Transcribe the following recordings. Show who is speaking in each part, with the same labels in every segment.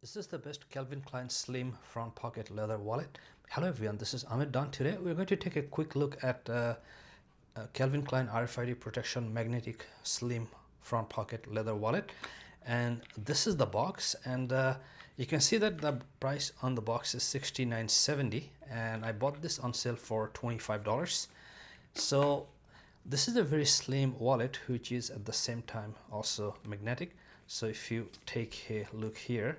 Speaker 1: This is the best Calvin Klein slim front pocket leather wallet. Hello everyone, this is Ahmed Dawn. Today we're going to take a quick look at Calvin Klein RFID protection magnetic slim front pocket leather wallet. And this is the box, and you can see that the price on the box is $69.70, and I bought this on sale for $25. So this is a very slim wallet which is at the same time also magnetic. So if you take a look here,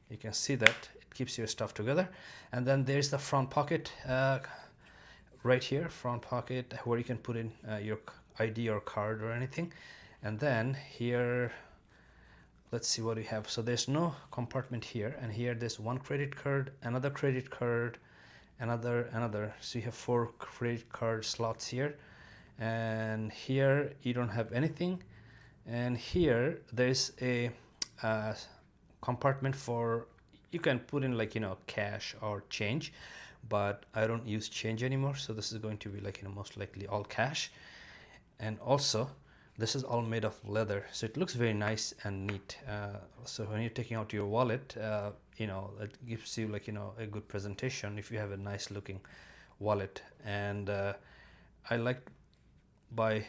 Speaker 1: you can see that it keeps your stuff together. And then there's the front pocket right here, front pocket, where you can put in your ID or card or anything. And then here, let's see what we have. So there's no compartment here, and here there's one credit card, another credit card, another. So you have 4 credit card slots here, and here you don't have anything. And here there's a compartment for, you can put in, like, cash or change, but I don't use change anymore, so this is going to be, like, most likely all cash. And also this is all made of leather, so it looks very nice and neat. So when you're taking out your wallet, it gives you, like, a good presentation if you have a nice looking wallet. And I like by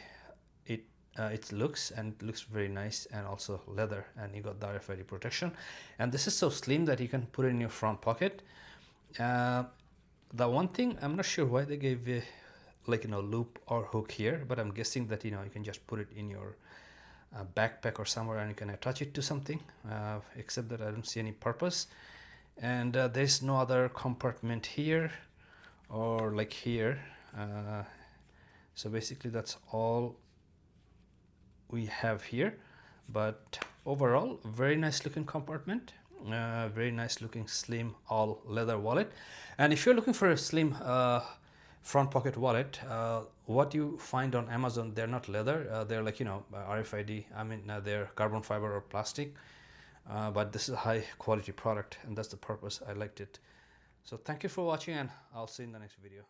Speaker 1: it its looks, and it looks very nice, and also leather, and you got the RFID protection. And this is so slim that you can put it in your front pocket. The one thing, I'm not sure why they gave a, like, loop or hook here, but I'm guessing that you can just put it in your backpack or somewhere, and you can attach it to something, except that I don't see any purpose. And there's no other compartment here or like here. So basically that's all we have here. But overall, very nice looking compartment, very nice looking slim all leather wallet. And if you're looking for a slim front pocket wallet, what you find on Amazon, they're not leather, they're like RFID. I mean, they're carbon fiber or plastic, but this is a high quality product, and that's the purpose I liked it. So thank you for watching, and I'll see you in the next video.